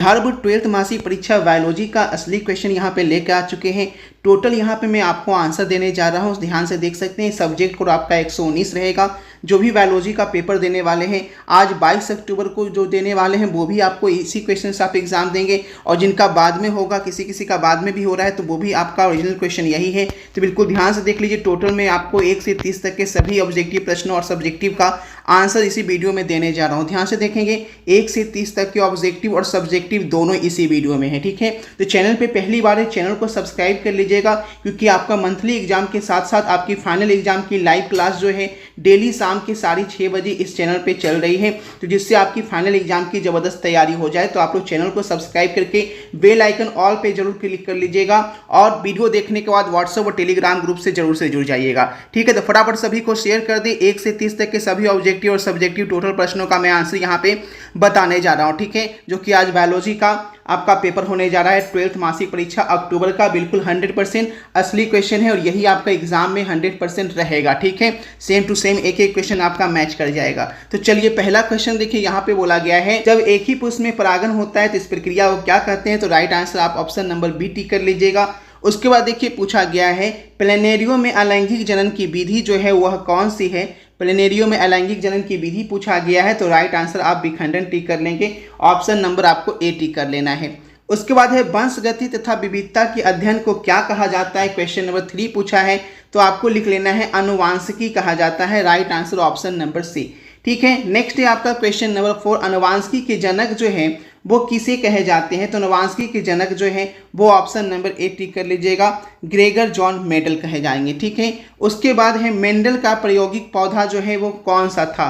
Bihar board 12th मासिक परीक्षा biology का असली क्वेश्चन यहाँ पे लेकर आ चुके हैं। टोटल यहाँ पे मैं आपको आंसर देने जा रहा हूँ, ध्यान से देख सकते हैं। सब्जेक्ट कोड आपका 119 रहेगा। जो भी बायोलॉजी का पेपर देने वाले हैं आज 22 अक्टूबर को जो देने वाले हैं वो भी आपको इसी क्वेश्चन से आप एग्जाम देंगे, और जिनका बाद में होगा, किसी किसी का बाद में भी हो रहा है, तो वो भी आपका ओरिजिनल क्वेश्चन यही है। तो बिल्कुल ध्यान से देख लीजिए। टोटल में आपको 1 से 30 तक के सभी ऑब्जेक्टिव प्रश्नों और सब्जेक्टिव का आंसर इसी वीडियो में देने जा रहा हूँ। ध्यान से देखेंगे, 1 से 30 तक के ऑब्जेक्टिव और सब्जेक्टिव दोनों इसी वीडियो में है, ठीक है। तो चैनल पे पहली बार है, चैनल को सब्सक्राइब कर लीजिएगा, क्योंकि आपका मंथली एग्जाम के साथ साथ आपकी फाइनल एग्जाम की लाइव क्लास जो है डेली शाम के 6:30 बजे इस चैनल पे चल रही है। तो जिससे आपकी फाइनल एग्जाम की ज़बरदस्त तैयारी हो जाए, तो आप लोग चैनल को सब्सक्राइब करके बेल आइकन ऑल पे जरूर क्लिक कर लीजिएगा, और वीडियो देखने के बाद व्हाट्सएप और टेलीग्राम ग्रुप से जरूर से जुड़ जाइएगा, ठीक है। तो फटाफट सभी को शेयर कर दें। 1 से 30 तक के सभी ऑब्जेक्टिव और सब्जेक्टिव टोटल प्रश्नों का मैं आंसर यहाँ पे बताने जा रहा हूँ, ठीक है। जो कि आज बायोलॉजी का आपका पेपर होने जा रहा है 12th मासिक परीक्षा अक्टूबर का, बिल्कुल 100% असली क्वेश्चन है, और यही आपका एग्जाम में 100% रहेगा, ठीक है। सेम टू सेम एक एक क्वेश्चन आपका मैच कर जाएगा। तो चलिए पहला क्वेश्चन देखिए, यहाँ पे बोला गया है जब एक ही पुष्प में परागण होता है तो इस प्रक्रिया को क्या कहते हैं। तो राइट आंसर आप ऑप्शन नंबर बी टिक कर लीजिएगा। उसके बाद देखिए पूछा गया है प्लेनेरियो में अलैंगिक जनन की विधि जो है वह कौन सी है। प्लेनेरियो में अलैंगिक जनन की विधि पूछा गया है, तो राइट आंसर आप विखंडन टिक कर लेंगे, ऑप्शन नंबर आपको ए टिक कर लेना है। उसके बाद है वंशगति तथा विविधता के अध्ययन को क्या कहा जाता है। क्वेश्चन नंबर 3 पूछा है, तो आपको लिख लेना है अनुवांशिकी कहा जाता है, right answer option number C, ठीक है। नेक्स्ट है आपका क्वेश्चन नंबर 4, अनुवांशिकी के जनक जो है वो किसे कहे जाते हैं। तो अनुवांशिकी के जनक जो है वो ऑप्शन नंबर ए टिक कर लीजिएगा, ग्रेगर जॉन मेंडल कहे जाएंगे, ठीक है। उसके बाद है मेंडल का प्रायोगिक पौधा जो है वो कौन सा था,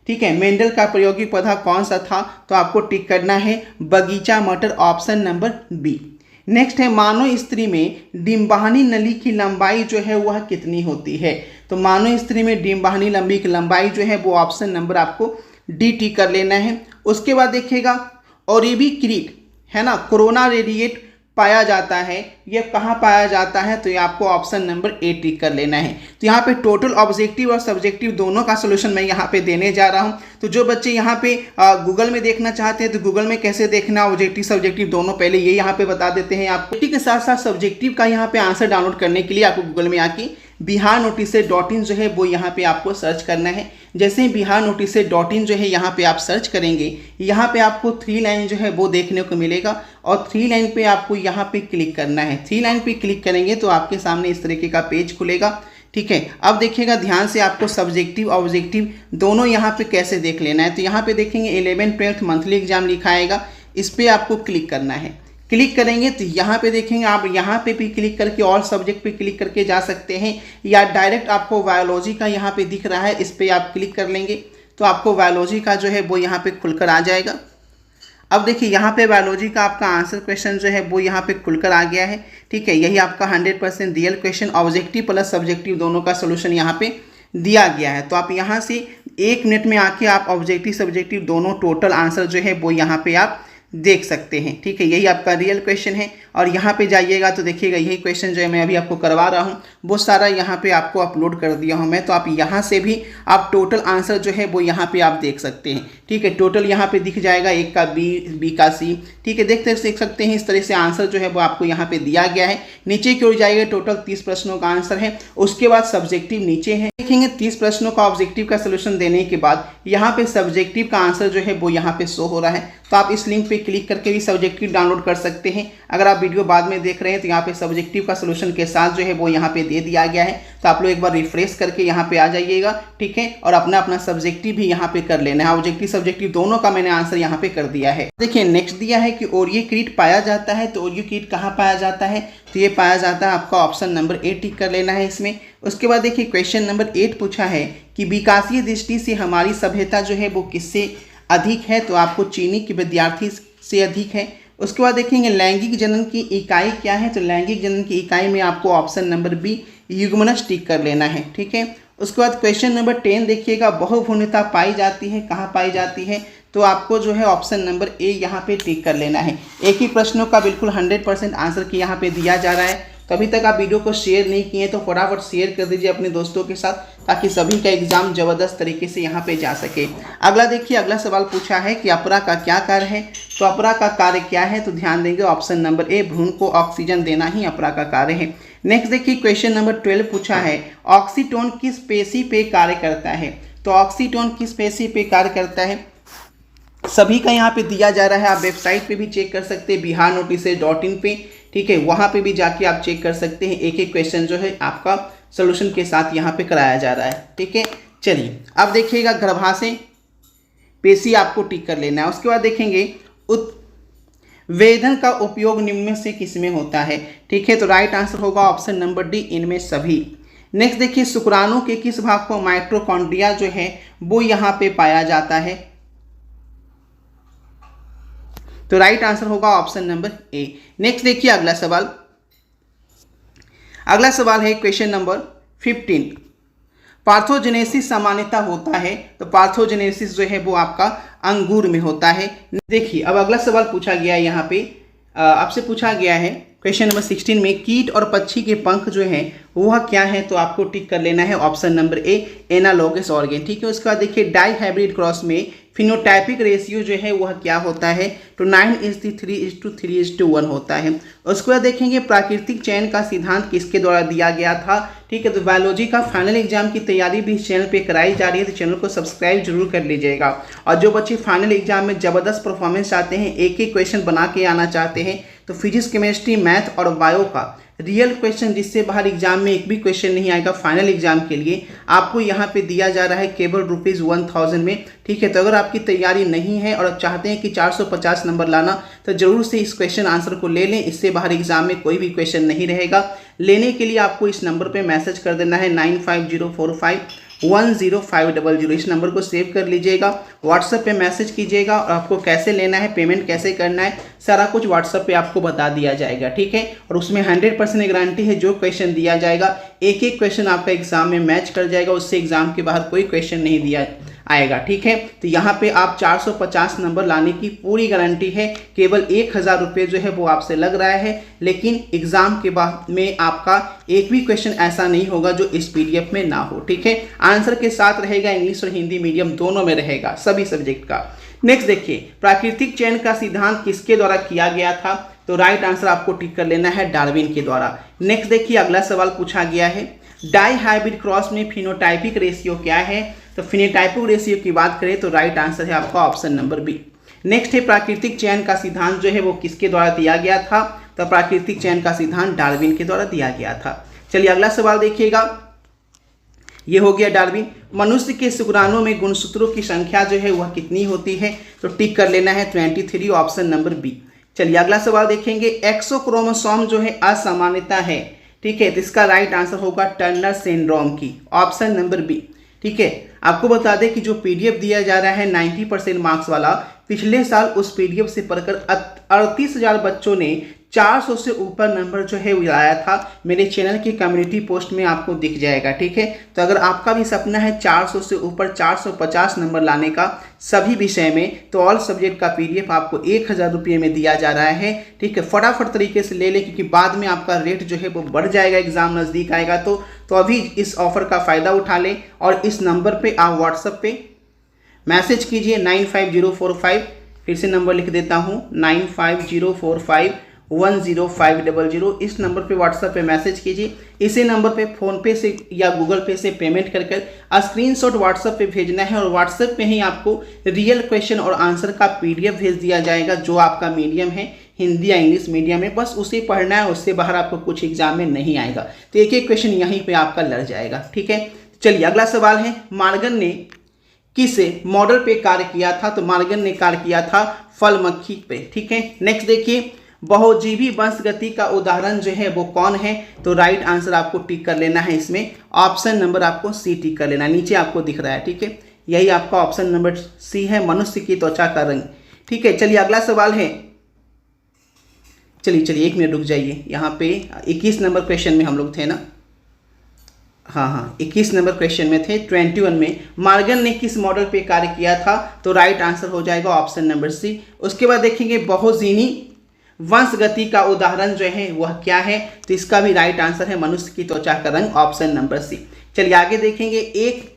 ठीक है। मेंडल का प्रायोगिक पौधा कौन सा था, तो आपको टिक करना है बगीचा मटर, ऑप्शन नंबर बी। नेक्स्ट है मानव स्त्री में डिम्बानी नली की लंबाई जो है वह कितनी होती है। तो मानव स्त्री में डिम्बानी नली की लंबाई जो है वो ऑप्शन नंबर आपको डी टिक कर लेना है। उसके बाद देखिएगा ओरेबी कीट है ना, कोरोना रेडिएट पाया जाता है, ये कहाँ पाया जाता है। तो ये आपको ऑप्शन नंबर ए टिक कर लेना है। तो यहाँ पे टोटल ऑब्जेक्टिव और सब्जेक्टिव दोनों का सोल्यूशन मैं यहाँ पे देने जा रहा हूँ। तो जो बच्चे यहाँ पे गूगल में देखना चाहते हैं तो गूगल में कैसे देखना ऑब्जेक्टिव सब्जेक्टिव दोनों, पहले ये यहाँ पे बता देते हैं आपको। के साथ साथ सब्जेक्टिव का यहाँ पे आंसर डाउनलोड करने के लिए आपको गूगल में आके biharnotice.in जो है वो यहाँ पे आपको सर्च करना है। जैसे ही biharnotice.in जो है यहाँ पे आप सर्च करेंगे, यहाँ पे आपको 3 लाइन जो है वो देखने को मिलेगा, और 3 लाइन पे आपको यहाँ पे क्लिक करना है। 3 लाइन पे क्लिक करेंगे तो आपके सामने इस तरीके का पेज खुलेगा, ठीक है। अब देखिएगा ध्यान से, आपको सब्जेक्टिव ऑब्जेक्टिव दोनों यहाँ पे कैसे देख लेना है। तो यहाँ पे देखेंगे 11th 12th मंथली एग्जाम लिखा आएगा, इस पर आपको क्लिक करना है। क्लिक करेंगे तो यहाँ पे देखेंगे, आप यहाँ पे भी क्लिक करके ऑल सब्जेक्ट पे क्लिक करके जा सकते हैं, या डायरेक्ट आपको बायोलॉजी का यहाँ पे दिख रहा है, इस पर आप क्लिक कर लेंगे तो आपको बायोलॉजी का जो है वो यहाँ पे खुलकर आ जाएगा। अब देखिए यहाँ पे बायोलॉजी का आपका आंसर क्वेश्चन जो है वो यहाँ पे खुलकर आ गया है, ठीक है। यही आपका 100% real question objective plus subjective दोनों का सोल्यूशन यहाँ पे दिया गया है। तो आप यहाँ से 1 मिनट में आके आप ऑब्जेक्टिव सब्जेक्टिव दोनों टोटल आंसर जो है वो यहाँ पे आप देख सकते हैं, ठीक है। यही आपका रियल क्वेश्चन है, और यहाँ पे जाइएगा तो देखिएगा यही क्वेश्चन जो है मैं अभी आपको करवा रहा हूँ वो सारा यहाँ पे आपको अपलोड कर दिया हूँ मैं। तो आप यहाँ से भी आप टोटल आंसर जो है वो यहाँ पे आप देख सकते हैं, ठीक है। टोटल यहाँ पे दिख जाएगा, एक का बी का सी, ठीक है। देख सकते हैं इस तरह से आंसर जो है वो आपको यहाँ पे दिया गया है। नीचे की ओर जाइएगा, टोटल 30 प्रश्नों का आंसर है। उसके बाद सब्जेक्टिव नीचे है, देखेंगे 30 प्रश्नों का ऑब्जेक्टिव का सोल्यूशन देने के बाद यहाँ पे सब्जेक्टिव का आंसर जो है वो यहाँ पे शो हो रहा है। तो आप इस लिंक पे क्लिक करके भी सब्जेक्टिव डाउनलोड कर सकते हैं। अगर आप वीडियो बाद में देख रहे हैं तो यहाँ पे सब्जेक्टिव का सोल्यूशन के साथ जो है वो यहाँ पे दे दिया गया है। तो आप लोग एक बार रिफ्रेश करके यहाँ पे आ जाइएगा, ठीक है, और अपना अपना सब्जेक्टिव भी यहाँ पे कर लेना है। ऑब्जेक्टिव सब्जेक्टिव दोनों का मैंने आंसर यहाँ पे कर दिया है। देखिए नेक्स्ट दिया है कि ओरियो कीट पाया जाता है। तो ओरियो कीट कहाँ पाया जाता है, तो ये पाया जाता है, आपका ऑप्शन नंबर ए टिक कर लेना है इसमें। उसके बाद देखिए क्वेश्चन नंबर 8 पूछा है कि विकासीय दृष्टि से हमारी सभ्यता जो है वो किससे अधिक है। तो आपको चीनी के विद्यार्थी से अधिक है। उसके बाद देखेंगे लैंगिक जनन की इकाई क्या है। तो लैंगिक जनन की इकाई में आपको ऑप्शन नंबर बी युग्मनज टिक कर लेना है, ठीक है। उसके बाद क्वेश्चन नंबर 10 देखिएगा, बहुभुनिता पाई जाती है, कहाँ पाई जाती है। तो आपको जो है ऑप्शन नंबर ए यहाँ पे टिक कर लेना है। एक ही प्रश्नों का बिल्कुल 100% आंसर की यहाँ पे दिया जा रहा है। तो अभी तक आप वीडियो को शेयर नहीं किए तो फटाफट शेयर कर दीजिए अपने दोस्तों के साथ, ताकि सभी का एग्जाम ज़बरदस्त तरीके से यहाँ पे जा सके। अगला देखिए, अगला सवाल पूछा है कि अपरा का क्या कार्य है। तो अपरा का कार्य क्या है, तो ध्यान देंगे ऑप्शन नंबर ए, भ्रूण को ऑक्सीजन देना ही अपरा का कार्य है। नेक्स्ट देखिए, क्वेश्चन नंबर 12 पूछा है, ऑक्सीटोन किस पेशी पे कार्य करता है। तो ऑक्सीटोन किस पेशी पे कार्य करता है, सभी का यहाँ पे दिया जा रहा है। आप वेबसाइट पे भी चेक कर सकते हैं, biharnotices.in पे, ठीक है, वहाँ पे भी जाके आप चेक कर सकते हैं। एक एक क्वेश्चन जो है आपका सोल्यूशन के साथ यहाँ पे कराया जा रहा है, ठीक है। चलिए अब देखिएगा, गर्भाशय पेशी आपको टिक कर लेना है। उसके बाद देखेंगे उत्वेदन का उपयोग निम्न में से किसमें होता है, ठीक है। तो राइट आंसर होगा ऑप्शन नंबर डी, इनमें सभी। नेक्स्ट देखिए, शुक्राणु के किस भाग को माइटोकॉन्ड्रिया जो है वो यहाँ पे पाया जाता है। तो राइट आंसर होगा ऑप्शन नंबर ए। नेक्स्ट देखिए, अगला सवाल है क्वेश्चन नंबर 15, पार्थोजेनेसिस सामान्यतः होता है। तो पार्थोजेनेसिस जो है वो आपका अंगूर में होता है। देखिए अब अगला सवाल पूछा गया है, यहाँ पे आपसे पूछा गया है क्वेश्चन नंबर 16 में, कीट और पक्षी के पंख जो हैं वह क्या है। तो आपको टिक कर लेना है option number A, analogous organ, ठीक है। उसके बाद देखिए, डाई हाइब्रिड क्रॉस में फिनोटाइपिक रेशियो जो है वह क्या होता है। तो 9:3:3:1 होता है। उसके बाद देखेंगे, प्राकृतिक चयन का सिद्धांत किसके द्वारा दिया गया था, ठीक है। तो बायोलॉजी का फाइनल एग्जाम की तैयारी भी इस चैनल पे कराई जा रही है, तो चैनल को सब्सक्राइब जरूर कर लीजिएगा। और जो बच्चे फाइनल एग्जाम में ज़बरदस्त परफॉर्मेंस चाहते हैं, एक एक क्वेश्चन बना के आना चाहते हैं, तो फिजिक्स, केमिस्ट्री, मैथ और बायो का रियल क्वेश्चन जिससे बाहर एग्जाम में एक भी क्वेश्चन नहीं आएगा, फाइनल एग्जाम के लिए आपको यहाँ पे दिया जा रहा है केवल ₹1000 में, ठीक है। तो अगर आपकी तैयारी नहीं है और आप चाहते हैं कि 450 नंबर लाना, तो जरूर से इस क्वेश्चन आंसर को ले लें, इससे बाहर एग्जाम में कोई भी क्वेश्चन नहीं रहेगा। लेने के लिए आपको इस नंबर पे मैसेज कर देना है 9504510500। इस नंबर को सेव कर लीजिएगा, व्हाट्सएप पे मैसेज कीजिएगा और आपको कैसे लेना है, पेमेंट कैसे करना है, सारा कुछ व्हाट्सएप पे आपको बता दिया जाएगा, ठीक है। और उसमें 100% गारंटी है, जो क्वेश्चन दिया जाएगा एक एक क्वेश्चन आपका एग्जाम में मैच कर जाएगा, उससे एग्जाम के बाहर कोई क्वेश्चन नहीं दिया आएगा, ठीक है। तो यहाँ पे आप 450 नंबर लाने की पूरी गारंटी है। केवल 1000 रुपये जो है वो आपसे लग रहा है, लेकिन एग्जाम के बाद में आपका एक भी क्वेश्चन ऐसा नहीं होगा जो इस PDF में ना हो, ठीक है। आंसर के साथ रहेगा, इंग्लिश और हिंदी मीडियम दोनों में रहेगा, सभी सब्जेक्ट का। नेक्स्ट देखिए, प्राकृतिक चयन का सिद्धांत किसके द्वारा किया गया था। तो राइट आंसर आपको टिक कर लेना है, डार्विन के द्वारा। नेक्स्ट देखिए, अगला सवाल पूछा गया है, डाई हाइब्रिड क्रॉस में फिनोटाइपिक रेशियो क्या है। तो फिनोटाइपिक रेशियो की बात करें तो राइट आंसर है आपका ऑप्शन नंबर बी। नेक्स्ट है, प्राकृतिक चयन का सिद्धांत जो है वो किसके द्वारा दिया गया था। तो प्राकृतिक चयन का सिद्धांत डार्विन के द्वारा दिया गया था। चलिए अगला सवाल देखिएगा, ये हो गया डार्विन। मनुष्य के शुक्राणु में गुणसूत्रों की संख्या जो है वह कितनी होती है। तो टिक कर लेना है 23, ऑप्शन नंबर बी। चलिए अगला सवाल देखेंगे, एक्सोक्रोमोसोम जो है असामान्यता है, ठीक है। तो इसका राइट आंसर होगा टर्नर सिंड्रोम की, ऑप्शन नंबर बी, ठीक है। आपको बता दें कि जो PDF दिया जा रहा है 90% मार्क्स वाला, पिछले साल उस PDF से पढ़कर 38,000 बच्चों ने 400 से ऊपर नंबर जो है लाया था। मेरे चैनल की कम्युनिटी पोस्ट में आपको दिख जाएगा, ठीक है। तो अगर आपका भी सपना है 400 से ऊपर 450 नंबर लाने का सभी विषय में, तो ऑल सब्जेक्ट का PDF आपको 1000 रुपये में दिया जा रहा है, ठीक है। फटाफट तरीके से ले लें, क्योंकि बाद में आपका रेट जो है वो बढ़ जाएगा, एग्जाम नज़दीक आएगा तो अभी इस ऑफर का फ़ायदा उठा लें। और इस नंबर पे आप व्हाट्सएप पे मैसेज कीजिए 95045, फिर से नंबर लिख देता हूँ 95045105000। इस नंबर पे व्हाट्सएप पे मैसेज कीजिए। इसी नंबर पे फ़ोनपे से या गूगल पे से पेमेंट कर स्क्रीनशॉट व्हाट्सएप पे भेजना है, और व्हाट्सएप पे ही आपको रियल क्वेश्चन और आंसर का PDF भेज दिया जाएगा, जो आपका मीडियम है हिंदी या इंग्लिश मीडियम में, बस उसे पढ़ना है, उससे बाहर आपको कुछ एग्जाम में नहीं आएगा। तो एक एक क्वेश्चन यहीं पे आपका लड़ जाएगा, ठीक है। चलिए अगला सवाल है, मार्गन ने किस मॉडल पे कार्य किया था। तो मार्गन ने कार्य किया था फल मक्खी पे, ठीक है। नेक्स्ट देखिए, बहुजीवी वंशगति का उदाहरण जो है वो कौन है। तो राइट आंसर आपको टिक कर लेना है, इसमें ऑप्शन नंबर आपको सी टिक कर लेना है, नीचे आपको दिख रहा है, ठीक है। यही आपका ऑप्शन नंबर सी है, मनुष्य की त्वचा का रंग, ठीक है। चलिए अगला सवाल है, चलिए 1 मिनट रुक जाइए, यहाँ पे 21 नंबर क्वेश्चन में हम लोग थे ना, हाँ 21 नंबर क्वेश्चन में थे। 21 में मार्गन ने किस मॉडल पे कार्य किया था। तो राइट आंसर हो जाएगा ऑप्शन नंबर सी। उसके बाद देखेंगे, बहुजीनी वंशगति का उदाहरण जो है वह क्या है? तो इसका भी राइट आंसर है मनुष्य की त्वचा का रंग, ऑप्शन नंबर सी। चलिए आगे देखेंगे, एक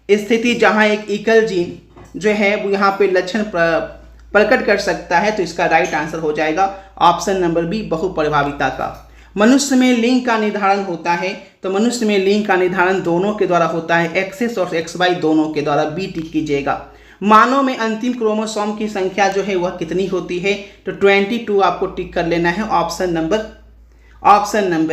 स्थिति जहां एक एकल जीन जो है वो यहाँ पे लक्षण प्रकट कर सकता है, तो इसका राइट आंसर हो जाएगा ऑप्शन नंबर बी, बहुप्रभाविता का। मनुष्य में लिंग का निर्धारण होता है, तो मनुष्य में लिंग का निर्धारण दोनों के द्वारा होता है, एक्सेस और एक्स वाई दोनों के द्वारा, बी टिक कीजिएगा। मानव में अंतिम क्रोमोसोम की संख्या जो है वह कितनी होती है? तो 22 आपको टिक कर लेना है, ऑप्शन नंबर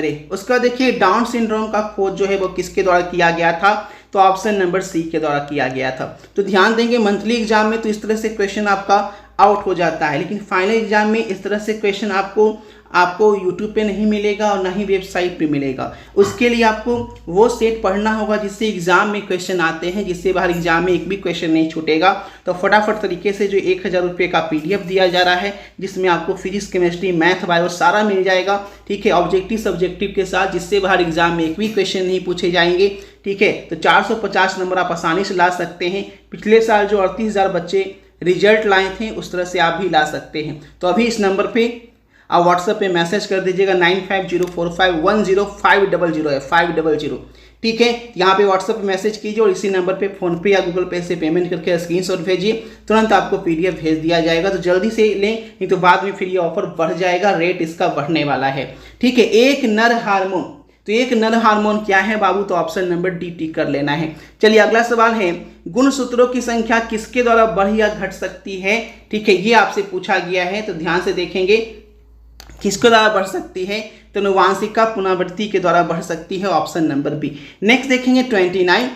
ए। उसका देखिए डाउन सिंड्रोम का खोज जो है वो किसके द्वारा किया गया था? तो ऑप्शन नंबर सी के द्वारा किया गया था। तो ध्यान देंगे मंथली एग्जाम में तो इस तरह से क्वेश्चन आपका आउट हो जाता है, लेकिन फाइनल एग्जाम में इस तरह से क्वेश्चन आपको यूट्यूब पे नहीं मिलेगा और ना ही वेबसाइट पे मिलेगा। उसके लिए आपको वो सेट पढ़ना होगा जिससे एग्जाम में क्वेश्चन आते हैं, जिससे बाहर एग्जाम में एक भी क्वेश्चन नहीं छूटेगा। तो फटाफट तरीके से जो 1000 रुपये का PDF दिया जा रहा है, जिसमें आपको फिजिक्स, केमिस्ट्री, मैथ, बायो सारा मिल जाएगा, ठीक है, ऑब्जेक्टिव सब्जेक्टिव के साथ, जिससे बाहर एग्जाम में एक भी क्वेश्चन नहीं पूछे जाएंगे, ठीक है। तो 450 नंबर आप आसानी से ला सकते हैं। पिछले साल जो 38,000 बच्चे रिजल्ट लाए थे उस तरह से आप भी ला सकते हैं। तो अभी इस नंबर पे आप व्हाट्सएप पे मैसेज कर दीजिएगा, 9504510500 है, 500, ठीक है। यहाँ पे व्हाट्सएप पे मैसेज कीजिए और इसी नंबर पे फोन पे या गूगल पे से पेमेंट करके स्क्रीनशॉट भेजिए, तुरंत आपको PDF भेज दिया जाएगा। तो जल्दी से लें, नहीं तो बाद में फिर ये ऑफर बढ़ जाएगा, रेट इसका बढ़ने वाला है, ठीक है। एक नर हार्मोन, तो एक नर हार्मोन क्या है बाबू? तो ऑप्शन नंबर डी टिक कर लेना है। चलिए अगला सवाल है, गुणसूत्रों की संख्या किसके द्वारा बढ़ या घट सकती है? ठीक है, ये आपसे पूछा गया है, तो ध्यान से देखेंगे किसके द्वारा बढ़ सकती है? तो अनुवांशिका पुनरावृत्ति के द्वारा बढ़ सकती है, ऑप्शन नंबर बी। नेक्स्ट देखेंगे 29,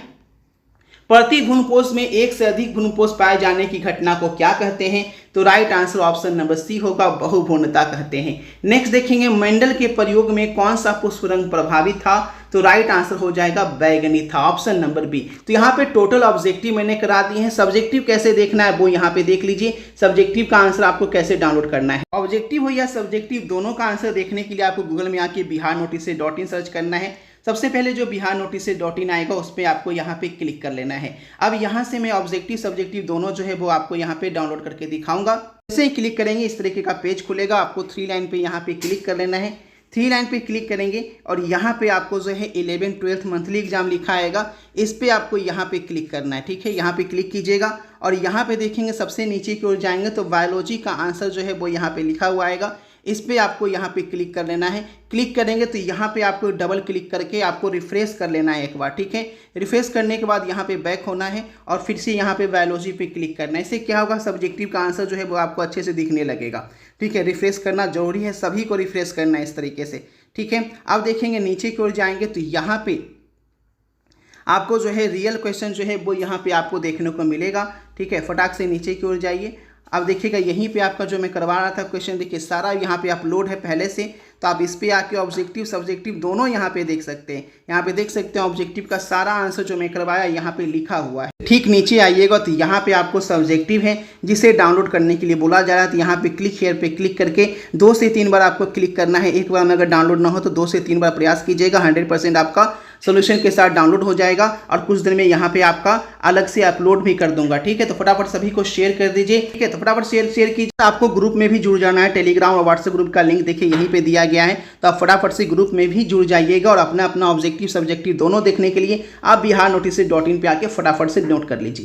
प्रति भ्रूणपोष में एक से अधिक भ्रूणपोष पाए जाने की घटना को क्या कहते हैं? तो right answer option number C होगा, बहुभ्रूणता कहते हैं। नेक्स्ट देखेंगे, मेंडल के प्रयोग में कौन सा पुष्प रंग प्रभावित था? तो राइट आंसर हो जाएगा बैगनी था, ऑप्शन नंबर बी। तो यहाँ पे टोटल ऑब्जेक्टिव मैंने करा दिए हैं, सब्जेक्टिव कैसे देखना है वो यहाँ पे देख लीजिए। सब्जेक्टिव का आंसर आपको कैसे डाउनलोड करना है, ऑब्जेक्टिव हो या सब्जेक्टिव, दोनों का आंसर देखने के लिए आपको गूगल में आके biharnotices.in सर्च करना है। सबसे पहले जो biharnotices.in आएगा उस पर आपको यहाँ पे क्लिक कर लेना है। अब यहाँ से मैं ऑब्जेक्टिव सब्जेक्टिव दोनों जो है वो आपको यहाँ पे डाउनलोड करके दिखाऊंगा। जैसे ही क्लिक करेंगे इस तरीके का पेज खुलेगा, आपको 3 लाइन पे यहाँ पे क्लिक कर लेना है। 3 लाइन पे क्लिक करेंगे और यहाँ पे आपको जो है 11th 12th मंथली एग्जाम लिखा आएगा, इस पे आपको यहाँ पे क्लिक करना है, ठीक है। यहाँ पे क्लिक कीजिएगा और यहाँ पे देखेंगे सबसे नीचे की ओर जाएंगे तो बायोलॉजी का आंसर जो है वो यहाँ पे लिखा हुआ आएगा, इस पे आपको यहाँ पे क्लिक कर लेना है। क्लिक करेंगे तो यहाँ पे आपको डबल क्लिक करके आपको रिफ्रेश कर लेना है एक बार, ठीक है। रिफ्रेश करने के बाद यहाँ पे बैक होना है और फिर से यहाँ पे बायोलॉजी पे क्लिक करना है। इससे क्या होगा, सब्जेक्टिव का आंसर जो है वो आपको अच्छे से दिखने लगेगा, ठीक है। रिफ्रेश करना जरूरी है, सभी को रिफ्रेश करना है इस तरीके से, ठीक है। अब देखेंगे नीचे की ओर जाएंगे तो यहाँ पे आपको जो है रियल क्वेश्चन जो है वो यहाँ पे आपको देखने को मिलेगा, ठीक है। फटाक से नीचे की ओर जाइए। अब देखिएगा यहीं पे आपका जो मैं करवा रहा था क्वेश्चन, देखिए सारा यहाँ पे अपलोड है पहले से, तो आप इस पे आके ऑब्जेक्टिव सब्जेक्टिव दोनों यहाँ पे देख सकते हैं। यहाँ पे देख सकते हैं ऑब्जेक्टिव का सारा आंसर जो मैं करवाया यहाँ पे लिखा हुआ है। ठीक नीचे आइएगा तो यहाँ पे आपको सब्जेक्टिव है जिसे डाउनलोड करने के लिए बोला जा रहा है, तो यहाँ पे क्लिक हेयर पे क्लिक करके 2 से 3 बार आपको क्लिक करना है। एक बार में अगर डाउनलोड ना हो तो 2 से 3 बार प्रयास कीजिएगा, 100% आपका सोल्यूशन के साथ डाउनलोड हो जाएगा और कुछ दिन में यहाँ पे आपका अलग से अपलोड भी कर दूंगा, ठीक है। तो फटाफट सभी को शेयर कर दीजिए, ठीक है। तो फटाफट शेयर कीजिए। आपको ग्रुप में भी जुड़ जाना है, टेलीग्राम और व्हाट्सएप ग्रुप का लिंक देखिए यहीं पे दिया गया है, तो आप फटाफट से ग्रुप में भी जुड़ जाइएगा और अपना ऑब्जेक्टिव सब्जेक्टिव दोनों देखने के लिए आप biharnotices.in पे आके फटाफट से नोट कर लीजिए।